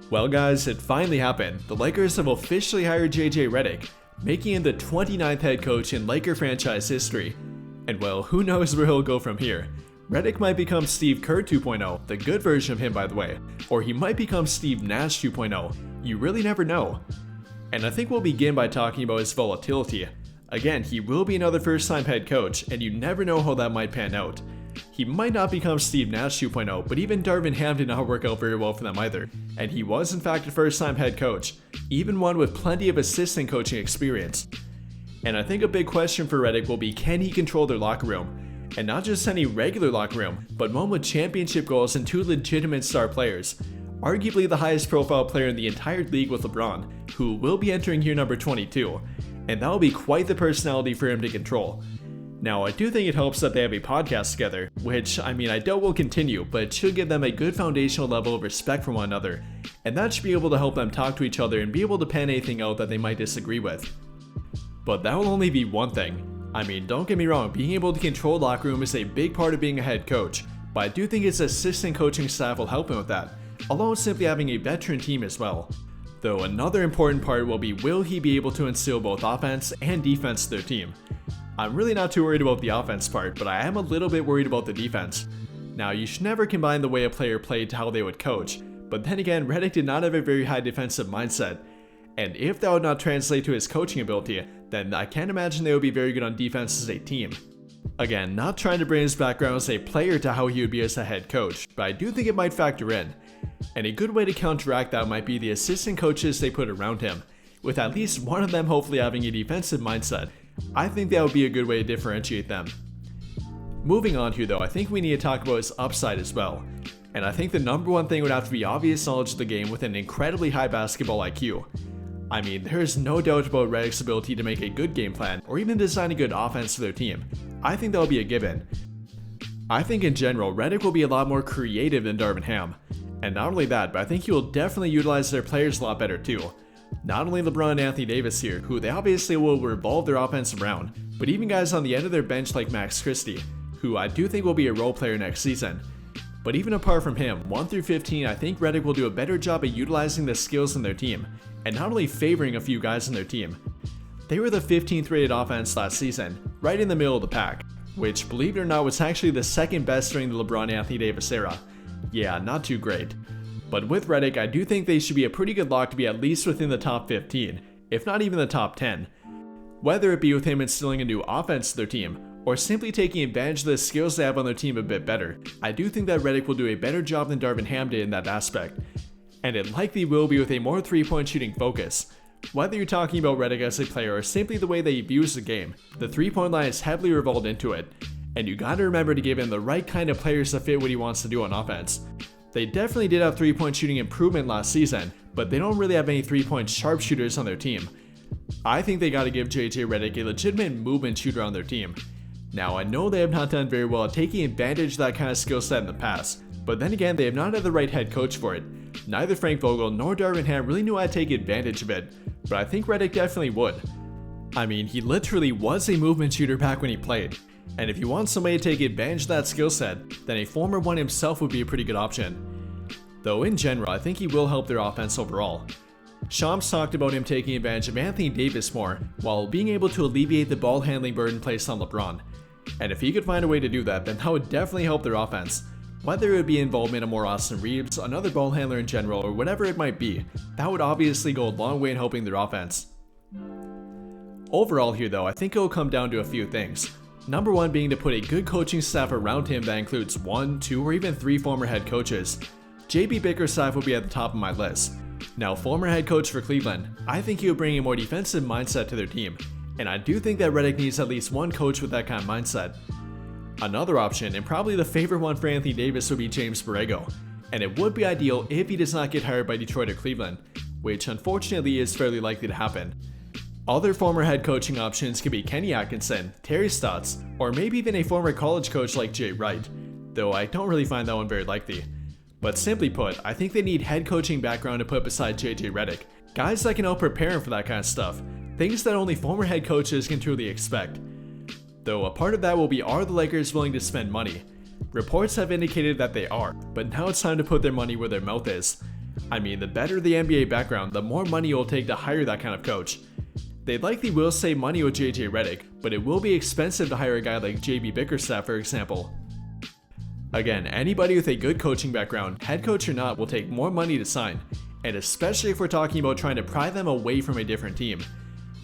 Well guys, it finally happened. The Lakers have officially hired JJ Reddick, making him the 29th head coach in Laker franchise history. And well, who knows where he'll go from here. Reddick might become Steve Kerr 2.0, the good version of him by the way, or he might become Steve Nash 2.0, you really never know. And I think we'll begin by talking about his volatility. Again, he will be another first-time head coach, and you never know how that might pan out. He might not become Steve Nash 2.0, but even Darvin Ham did not work out very well for them either. And he was in fact a first-time head coach, even one with plenty of assistant coaching experience. And I think a big question for Reddick will be, can he control their locker room? And not just any regular locker room, but one with championship goals and two legitimate star players. Arguably the highest profile player in the entire league with LeBron, who will be entering year number 22. And that will be quite the personality for him to control. Now, I do think it helps that they have a podcast together, which, I doubt will continue, but it should give them a good foundational level of respect for one another, and that should be able to help them talk to each other and be able to pan anything out that they might disagree with. But that will only be one thing. Don't get me wrong, being able to control locker room is a big part of being a head coach, but I do think his assistant coaching staff will help him with that, along with simply having a veteran team as well. Though another important part will be, will he be able to instill both offense and defense to their team? I'm really not too worried about the offense part, but I am a little bit worried about the defense. Now, you should never combine the way a player played to how they would coach, but then again, Reddick did not have a very high defensive mindset, and if that would not translate to his coaching ability, then I can't imagine they would be very good on defense as a team. Again, not trying to bring his background as a player to how he would be as a head coach, but I do think it might factor in. And a good way to counteract that might be the assistant coaches they put around him, with at least one of them hopefully having a defensive mindset. I think that would be a good way to differentiate them. Moving on here though, I think we need to talk about his upside as well. And I think the number one thing would have to be obvious knowledge of the game with an incredibly high basketball IQ. There is no doubt about Reddick's ability to make a good game plan or even design a good offense for their team. I think that will be a given. I think in general, Reddick will be a lot more creative than Darvin Ham. And not only that, but I think he will definitely utilize their players a lot better too. Not only LeBron and Anthony Davis here, who they obviously will revolve their offense around, but even guys on the end of their bench like Max Christie, who I do think will be a role player next season. But even apart from him, 1 through 15, I think Reddick will do a better job at utilizing the skills in their team, and not only favoring a few guys in their team. They were the 15th rated offense last season, right in the middle of the pack, which believe it or not was actually the second best during the LeBron Anthony Davis era. Yeah, not too great. But with Reddick, I do think they should be a pretty good lock to be at least within the top 15, if not even the top 10. Whether it be with him instilling a new offense to their team, or simply taking advantage of the skills they have on their team a bit better, I do think that Reddick will do a better job than Darvin Ham did in that aspect. And it likely will be with a more three-point shooting focus. Whether you're talking about Reddick as a player or simply the way that he views the game, the three-point line is heavily revolved into it, and you gotta remember to give him the right kind of players to fit what he wants to do on offense. They definitely did have three-point shooting improvement last season, but they don't really have any three-point sharpshooters on their team. I think they gotta give JJ Reddick a legitimate movement shooter on their team. Now, I know they have not done very well at taking advantage of that kind of skill set in the past, but then again, they have not had the right head coach for it. Neither Frank Vogel nor Darvin Ham really knew how to take advantage of it, but I think Reddick definitely would. He literally was a movement shooter back when he played, and if you want somebody to take advantage of that skill set, then a former one himself would be a pretty good option. Though in general, I think he will help their offense overall. Shams talked about him taking advantage of Anthony Davis more, while being able to alleviate the ball handling burden placed on LeBron. And if he could find a way to do that, then that would definitely help their offense. Whether it would be involvement of more Austin Reeves, another ball handler in general, or whatever it might be, that would obviously go a long way in helping their offense. Overall here though, I think it will come down to a few things. Number one being to put a good coaching staff around him that includes 1, 2, or even 3 former head coaches. JB Bickerstaff will be at the top of my list. Now, former head coach for Cleveland, I think he will bring a more defensive mindset to their team, and I do think that Reddick needs at least one coach with that kind of mindset. Another option, and probably the favorite one for Anthony Davis, would be James Borrego, and it would be ideal if he does not get hired by Detroit or Cleveland, which unfortunately is fairly likely to happen. Other former head coaching options could be Kenny Atkinson, Terry Stotts, or maybe even a former college coach like Jay Wright, though I don't really find that one very likely. But simply put, I think they need head coaching background to put beside JJ Reddick, guys that can help prepare him for that kind of stuff, things that only former head coaches can truly expect. Though a part of that will be, are the Lakers willing to spend money? Reports have indicated that they are, but now it's time to put their money where their mouth is. I mean, the better the NBA background, the more money it will take to hire that kind of coach. They likely will save money with JJ Reddick, but it will be expensive to hire a guy like JB Bickerstaff, for example. Again, anybody with a good coaching background, head coach or not, will take more money to sign, and especially if we're talking about trying to pry them away from a different team.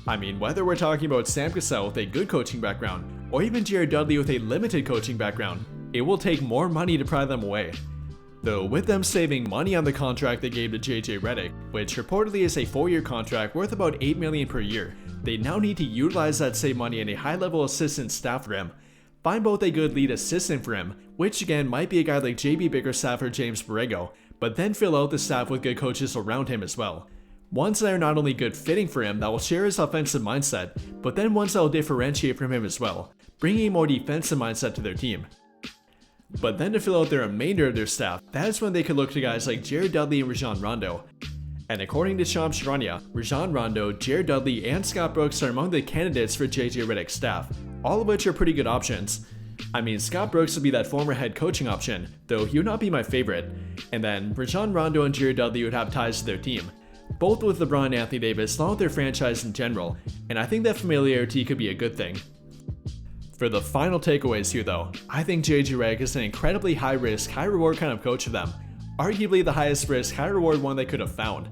I mean, whether we're talking about Sam Cassell with a good coaching background, or even Jared Dudley with a limited coaching background, it will take more money to pry them away. Though with them saving money on the contract they gave to JJ Reddick, which reportedly is a 4-year contract worth about $8 million per year, they now need to utilize that saved money in a high-level assistant staff for him. Find both a good lead assistant for him, which again might be a guy like JB Bickerstaff or James Borrego, but then fill out the staff with good coaches around him as well. Ones that are not only good fitting for him that will share his offensive mindset, but then ones that will differentiate from him as well, bringing a more defensive mindset to their team. But then to fill out the remainder of their staff, that is when they could look to guys like Jared Dudley and Rajon Rondo. And according to Shams Charania, Rajon Rondo, Jared Dudley, and Scott Brooks are among the candidates for JJ Reddick's staff, all of which are pretty good options. I mean, Scott Brooks would be that former head coaching option, though he would not be my favorite. And then Rajon Rondo and Jared Dudley would have ties to their team, both with LeBron and Anthony Davis, along with their franchise in general, and I think that familiarity could be a good thing. For the final takeaways here though, I think JJ Reddick is an incredibly high risk, high reward kind of coach for them, arguably the highest risk, high reward one they could have found.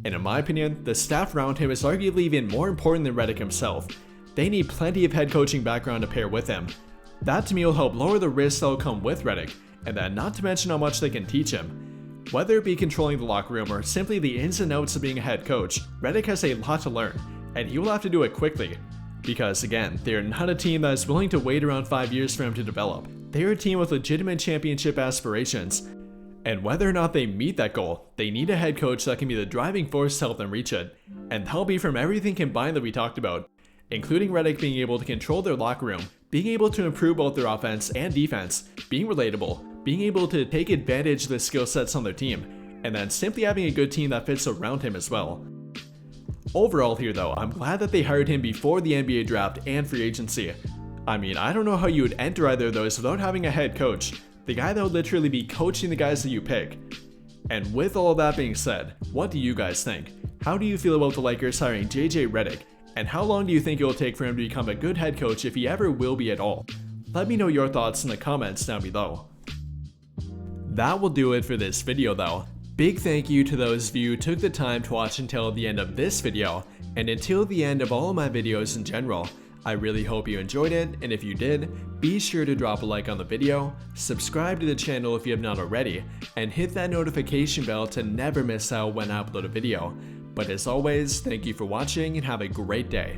And in my opinion, the staff around him is arguably even more important than Reddick himself. They need plenty of head coaching background to pair with him. That to me will help lower the risks that will come with Reddick, and then not to mention how much they can teach him. Whether it be controlling the locker room or simply the ins and outs of being a head coach, Reddick has a lot to learn, and he will have to do it quickly. Because again, they are not a team that is willing to wait around 5 years for him to develop. They are a team with legitimate championship aspirations. And whether or not they meet that goal, they need a head coach that can be the driving force to help them reach it. And that'll be from everything combined that we talked about, including Reddick being able to control their locker room, being able to improve both their offense and defense, being relatable, being able to take advantage of the skill sets on their team, and then simply having a good team that fits around him as well. Overall here though, I'm glad that they hired him before the NBA draft and free agency. I mean, I don't know how you would enter either of those without having a head coach, the guy that would literally be coaching the guys that you pick. And with all of that being said, what do you guys think? How do you feel about the Lakers hiring JJ Reddick? And how long do you think it will take for him to become a good head coach if he ever will be at all? Let me know your thoughts in the comments down below. That will do it for this video though. Big thank you to those of you who took the time to watch until the end of this video, and until the end of all of my videos in general. I really hope you enjoyed it, and if you did, be sure to drop a like on the video, subscribe to the channel if you have not already, and hit that notification bell to never miss out when I upload a video. But as always, thank you for watching and have a great day.